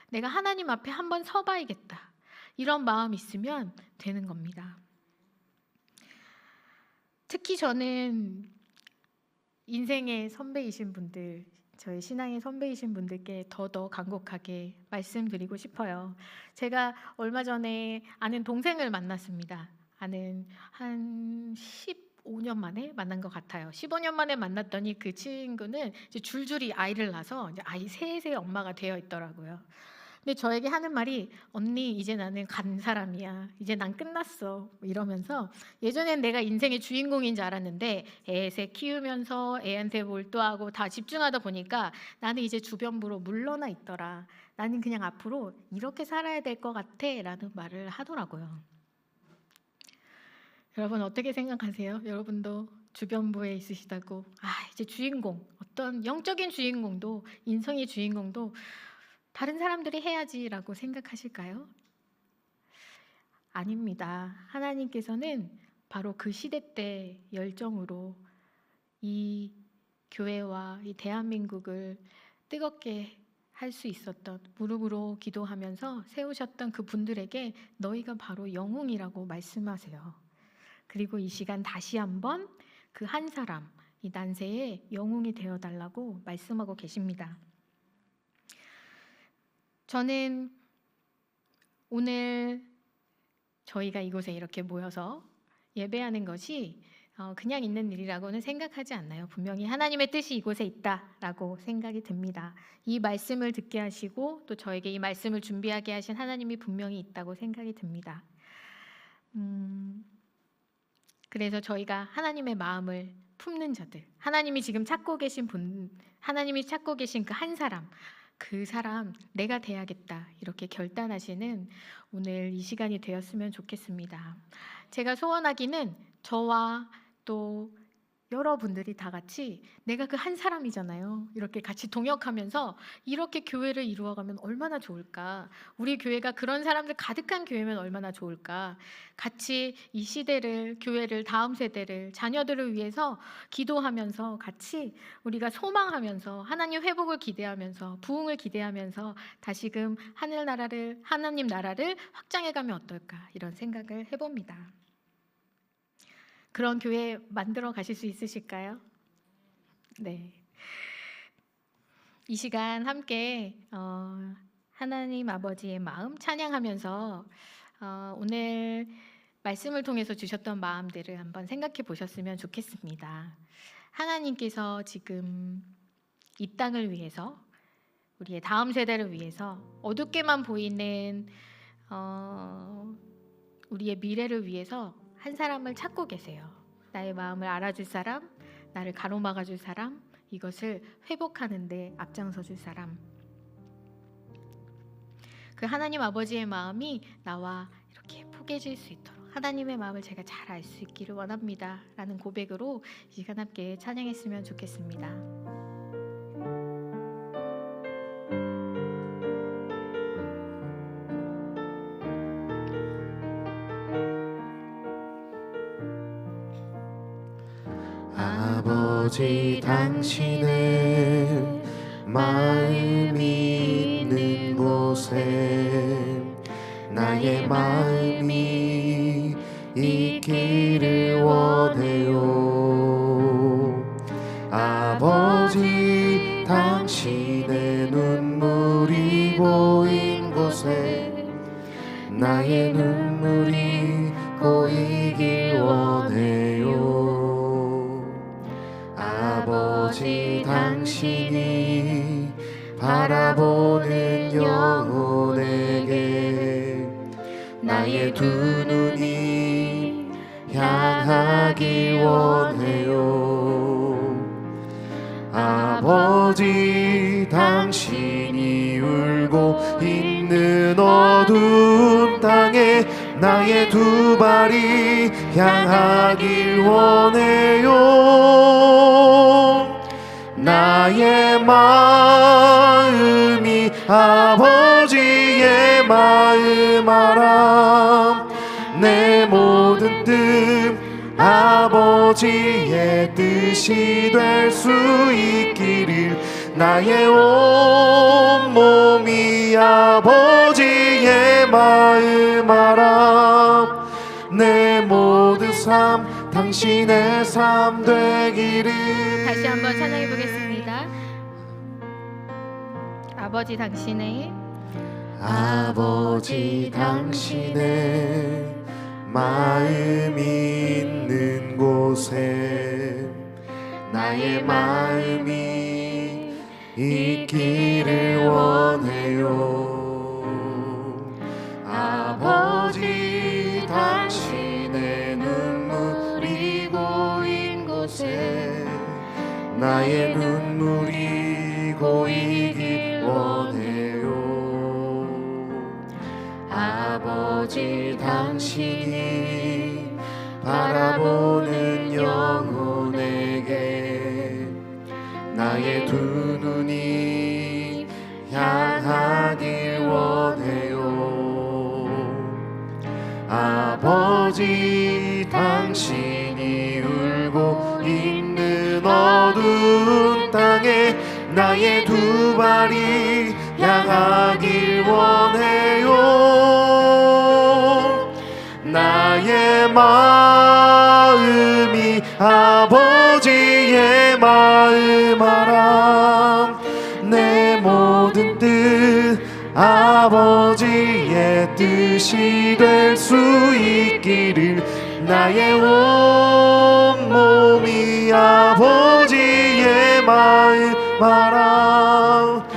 Speaker 1: 내가 하나님 앞에 한번 서봐야겠다. 이런 마음 있으면 되는 겁니다. 특히 저는 인생의 선배이신 분들, 저희 신앙의 선배이신 분들께 더더 간곡하게 말씀드리고 싶어요. 제가 얼마 전에 아는 동생을 만났습니다. 아는 한 15년 만에 만난 것 같아요. 15년 만에 만났더니 그 친구는 이제 줄줄이 아이를 낳아서 이제 아이 셋의 엄마가 되어 있더라고요. 근데 저에게 하는 말이, 언니 이제 나는 간 사람이야. 이제 난 끝났어. 이러면서, 예전엔 내가 인생의 주인공인 줄 알았는데 애셋 키우면서 애한테 몰두하고 다 집중하다 보니까 나는 이제 주변부로 물러나 있더라. 나는 그냥 앞으로 이렇게 살아야 될 것 같아 라는 말을 하더라고요. 여러분 어떻게 생각하세요? 여러분도 주변부에 있으시다고 이제 주인공 어떤 영적인 주인공도, 인성의 주인공도 다른 사람들이 해야지라고 생각하실까요? 아닙니다. 하나님께서는 바로 그 시대 때 열정으로 이 교회와 이 대한민국을 뜨겁게 할 수 있었던, 무릎으로 기도하면서 세우셨던 그 분들에게 너희가 바로 영웅이라고 말씀하세요. 그리고 이 시간 다시 한번 그 한 사람, 이 난세의 영웅이 되어달라고 말씀하고 계십니다. 저는 오늘 저희가 이곳에 이렇게 모여서 예배하는 것이 그냥 있는 일이라고는 생각하지 않나요? 분명히 하나님의 뜻이 이곳에 있다라고 생각이 듭니다. 이 말씀을 듣게 하시고 또 저에게 이 말씀을 준비하게 하신 하나님이 분명히 있다고 생각이 듭니다. 그래서 저희가 하나님의 마음을 품는 자들, 하나님이 지금 찾고 계신 분, 하나님이 찾고 계신 그 한 사람, 그 사람 내가 돼야겠다 이렇게 결단하시는 오늘 이 시간이 되었으면 좋겠습니다. 제가 소원하기는 저와 또 여러분들이 다 같이 내가 그 한 사람이잖아요. 이렇게 같이 동역하면서 이렇게 교회를 이루어가면 얼마나 좋을까. 우리 교회가 그런 사람들 가득한 교회면 얼마나 좋을까. 같이 이 시대를, 교회를, 다음 세대를, 자녀들을 위해서 기도하면서 같이 우리가 소망하면서 하나님 회복을 기대하면서 부흥을 기대하면서 다시금 하나님 나라를 확장해가면 어떨까 이런 생각을 해봅니다. 그런 교회 만들어 가실 수 있으실까요? 네. 이 시간 함께 하나님 아버지의 마음 찬양하면서 오늘 말씀을 통해서 주셨던 마음들을 한번 생각해 보셨으면 좋겠습니다. 하나님께서 지금 이 땅을 위해서, 우리의 다음 세대를 위해서, 어둡게만 보이는 우리의 미래를 위해서 한 사람을 찾고 계세요. 나의 마음을 알아줄 사람, 나를 가로막아줄 사람, 이것을 회복하는 데 앞장서줄 사람. 그 하나님 아버지의 마음이 나와 이렇게 포개질 수 있도록 하나님의 마음을 제가 잘 알 수 있기를 원합니다 라는 고백으로 이 시간 함께 찬양했으면 좋겠습니다.
Speaker 2: 아버지 당신의 마음이 있는 곳에 나의 마음이 있기를 원해요. 아버지 당신의 눈물이 고인 곳에 나의 눈물이 고이길 원해요. 아버지 당신이 바라보는 영혼에게 나의 두 눈이 향하길 원해요. 아버지 당신이 울고 있는 어두운 땅에 나의 두 발이 향하길 원해요. 나의 마음이 아버지의 마음 알아. 내 모든 뜻 아버지의 뜻이 될 수 있기를 나의 온몸이 아버지의 마음 알아. 내 모든 삶 당신의 삶 되기를.
Speaker 1: 다시 한번 찬양해 보겠습니다. 아버지 당신의
Speaker 2: 마음이 있는 곳에 나의 마음이 있기를 원해요. 아버지 당신의 눈물이 고인 곳에 나의 눈물이 고이길 원해요. 아버지 당신이 바라보는 영혼에게 나의 두 눈이 향하길 원해요. 아버지, 당신이 울고 있는 어두운 땅에 나의 두 발이 향하길 원해요. 나의 마음이 아버지의 마음 알아. 내 모든 뜻 아버지의 뜻이 될 수 있기를. 나의 온몸이 아버지의 마음 알아.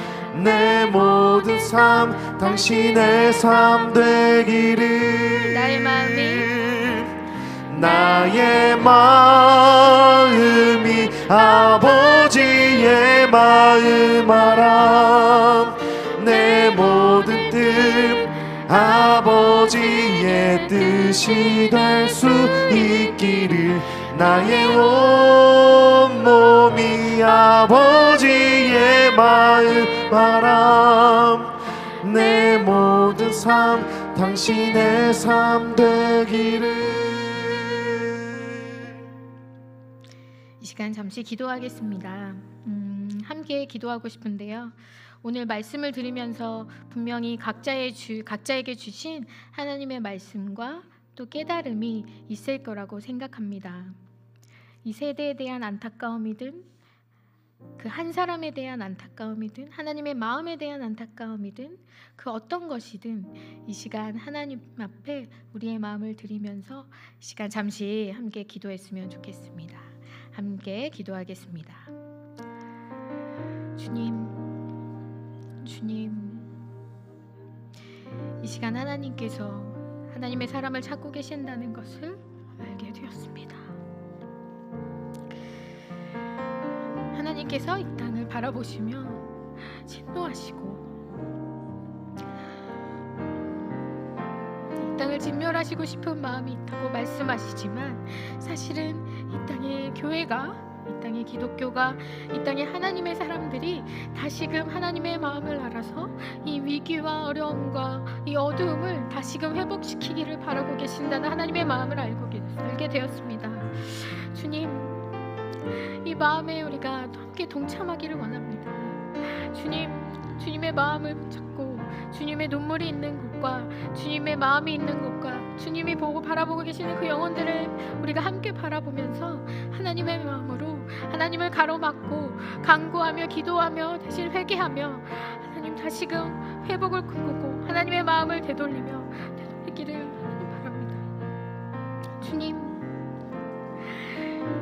Speaker 2: 내 모든 삶 당신의 삶 되기를. 나의 마음이 아버지의 마음 알아. 내 모든 뜻 아버지의 뜻이 될 수 있기를. 나의 온몸이 아버지의 마음 알아. 내 모든 삶 당신의 삶 되기를.
Speaker 1: 이 시간 잠시 기도하겠습니다. 함께 기도하고 싶은데요. 오늘 말씀을 들으면서 분명히 각자에게 주신 하나님의 말씀과 또 깨달음이 있을 거라고 생각합니다. 이 세대에 대한 안타까움이든 그 한 사람에 대한 안타까움이든 하나님의 마음에 대한 안타까움이든 그 어떤 것이든 이 시간 하나님 앞에 우리의 마음을 드리면서 이 시간 잠시 함께 기도했으면 좋겠습니다. 함께 기도하겠습니다. 주님, 이 시간 하나님께서 하나님의 사람을 찾고 계신다는 것을 알게 되었습니다. 하나님께서 이 땅을 바라보시며 진노하시고 이 땅을 진멸하시고 싶은 마음이 있다고 말씀하시지만 사실은 이 땅의 교회가, 이 땅의 기독교가, 이 땅의 하나님의 사람들이 다시금 하나님의 마음을 알아서 이 위기와 어려움과 이 어두움을 다시금 회복시키기를 바라고 계신다는 하나님의 마음을 알게 되었습니다. 주님, 이 마음에 우리가 함께 동참하기를 원합니다. 주님의 마음을 붙잡고 주님의 눈물이 있는 곳과 주님의 마음이 있는 곳과 주님이 바라보고 계시는 그 영혼들을 우리가 함께 바라보면서 하나님의 마음으로 하나님을 가로막고 간구하며 기도하며 대신 회개하며 하나님 다시금 회복을 꿈꾸고 하나님의 마음을 되돌리기를 하나님 바랍니다. 주님,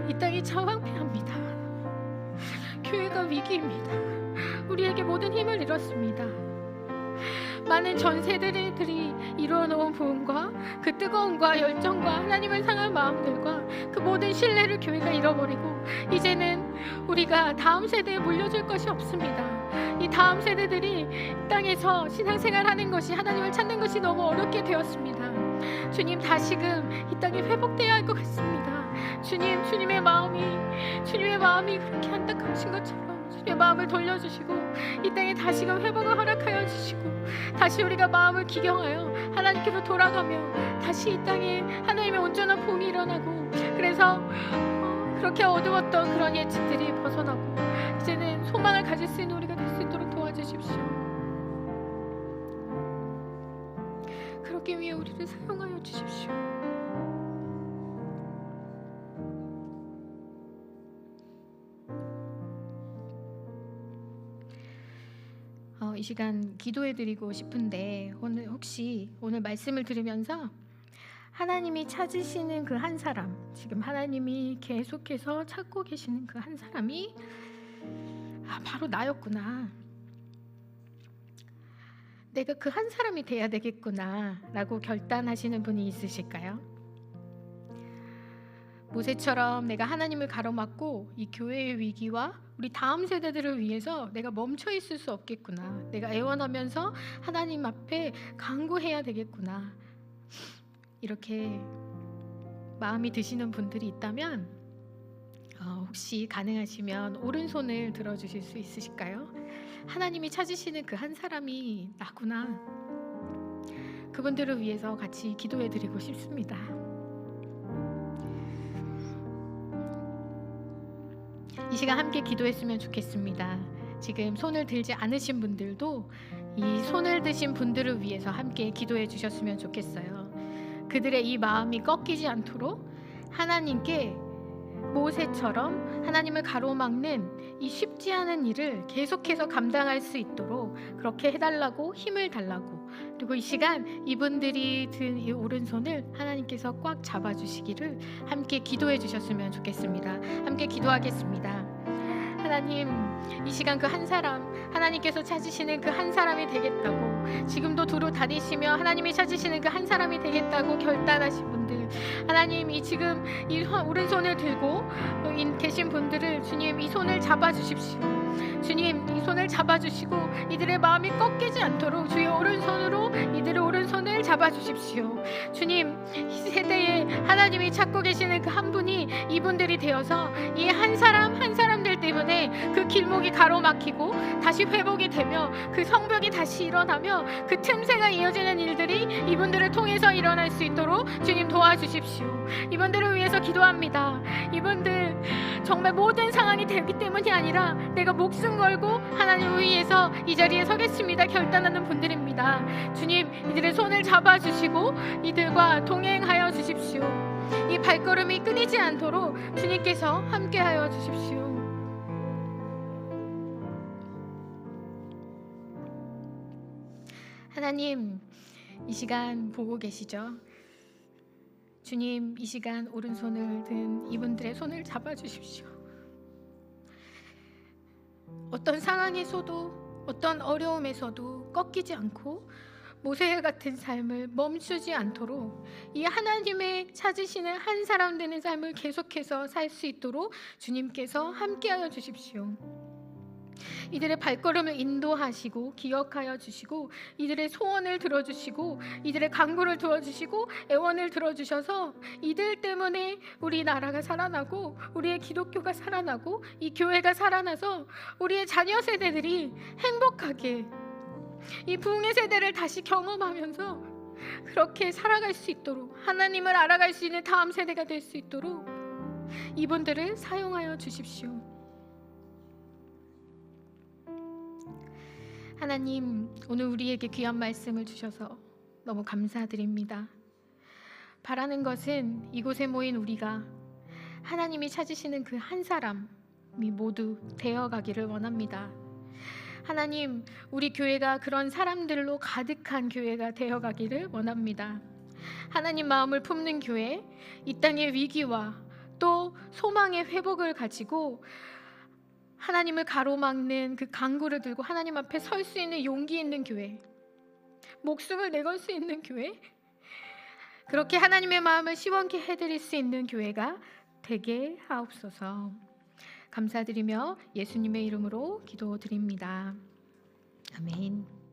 Speaker 1: 이 땅이 창황폐합니다. 교회가 위기입니다. 우리에게 모든 힘을 잃었습니다. 많은 전 세대들이 이루어놓은 부흥과 그 뜨거움과 열정과 하나님을 향한 마음들과 그 모든 신뢰를 교회가 잃어버리고 이제는 우리가 다음 세대에 물려줄 것이 없습니다. 이 다음 세대들이 이 땅에서 신앙생활하는 것이, 하나님을 찾는 것이 너무 어렵게 되었습니다. 주님, 다시금 이 땅이 회복되어야 할 것 같습니다. 주님의 마음이 그렇게 안타까우신 것처럼 주님의 마음을 돌려주시고 이 땅에 다시금 회복을 허락하여 주시고 다시 우리가 마음을 기경하여 하나님께로 돌아가며 다시 이 땅에 하나님의 온전한 부흥이 일어나고 그래서 그렇게 어두웠던 그런 예측들이 벗어나고 이제는 소망을 가질 수 있는 우리가 될 수 있도록 도와주십시오. 그렇기 위해 우리를 사용하여 주십시오. 이 시간 기도해드리고 싶은데 혹시 오늘 말씀을 들으면서 하나님이 찾으시는 그 한 사람, 지금 하나님이 계속해서 찾고 계시는 그 한 사람이 바로 나였구나, 내가 그 한 사람이 돼야 되겠구나 라고 결단하시는 분이 있으실까요? 모세처럼 내가 하나님을 가로막고 이 교회의 위기와 우리 다음 세대들을 위해서 내가 멈춰 있을 수 없겠구나, 내가 애원하면서 하나님 앞에 간구해야 되겠구나, 이렇게 마음이 드시는 분들이 있다면 혹시 가능하시면 오른손을 들어주실 수 있으실까요? 하나님이 찾으시는 그 한 사람이 나구나. 그분들을 위해서 같이 기도해 드리고 싶습니다. 이 시간 함께 기도했으면 좋겠습니다. 지금 손을 들지 않으신 분들도 이 손을 드신 분들을 위해서 함께 기도해 주셨으면 좋겠어요. 그들의 이 마음이 꺾이지 않도록 하나님께 모세처럼 하나님을 가로막는 이 쉽지 않은 일을 계속해서 감당할 수 있도록 그렇게 해달라고 힘을 달라고, 그리고 이 시간 이분들이 든 이 오른손을 하나님께서 꽉 잡아주시기를 함께 기도해 주셨으면 좋겠습니다. 함께 기도하겠습니다. 하나님, 이 시간 그 한 사람, 하나님께서 찾으시는 그 한 사람이 되겠다고, 지금도 두루 다니시며 하나님이 찾으시는 그 한 사람이 되겠다고 결단하신 분들, 하나님 이 지금 이 오른손을 들고 계신 분들을 주님 이 손을 잡아주십시오. 주님 이 손을 잡아주시고 이들의 마음이 꺾이지 않도록 주의 오른손으로 이들의 오른손을 잡아주십시오. 주님, 이 세대에 하나님이 찾고 계시는 그 한 분이 이분들이 되어서 이 한 사람 한 사람들 때문에 그 길목이 가로막히고 다시 회복이 되며 그 성벽이 다시 일어나며 그 틈새가 이어지는 일들이 이분들을 통해서 일어날 수 있도록 주님 도와주십시오. 이분들을 위해서 기도합니다. 이분들 정말 모든 상황이 되기 때문이 아니라 내가 목숨 걸고 하나님을 위해서 이 자리에 서겠습니다 결단하는 분들입니다. 주님, 이들의 손을 잡아주시고 이들과 동행하여 주십시오. 이 발걸음이 끊이지 않도록 주님께서 함께하여 주십시오. 하나님, 이 시간 보고 계시죠? 주님, 이 시간 오른손을 든 이분들의 손을 잡아주십시오. 어떤 상황에서도 어떤 어려움에서도 꺾이지 않고 모세 같은 삶을 멈추지 않도록 이 하나님의 찾으시는 한 사람 되는 삶을 계속해서 살 수 있도록 주님께서 함께하여 주십시오. 이들의 발걸음을 인도하시고 기억하여 주시고 이들의 소원을 들어주시고 이들의 간구를 들어주시고 애원을 들어주셔서 이들 때문에 우리 나라가 살아나고 우리의 기독교가 살아나고 이 교회가 살아나서 우리의 자녀 세대들이 행복하게 이 부흥의 세대를 다시 경험하면서 그렇게 살아갈 수 있도록, 하나님을 알아갈 수 있는 다음 세대가 될 수 있도록 이분들을 사용하여 주십시오. 하나님, 오늘 우리에게 귀한 말씀을 주셔서 너무 감사드립니다. 바라는 것은 이곳에 모인 우리가 하나님이 찾으시는 그 한 사람이 모두 되어가기를 원합니다. 하나님, 우리 교회가 그런 사람들로 가득한 교회가 되어가기를 원합니다. 하나님 마음을 품는 교회, 이 땅의 위기와 또 소망의 회복을 가지고 하나님을 가로막는 그 간구를 들고 하나님 앞에 설 수 있는 용기 있는 교회, 목숨을 내걸 수 있는 교회, 그렇게 하나님의 마음을 시원케 해드릴 수 있는 교회가 되게 하옵소서. 감사드리며 예수님의 이름으로 기도드립니다. 아멘.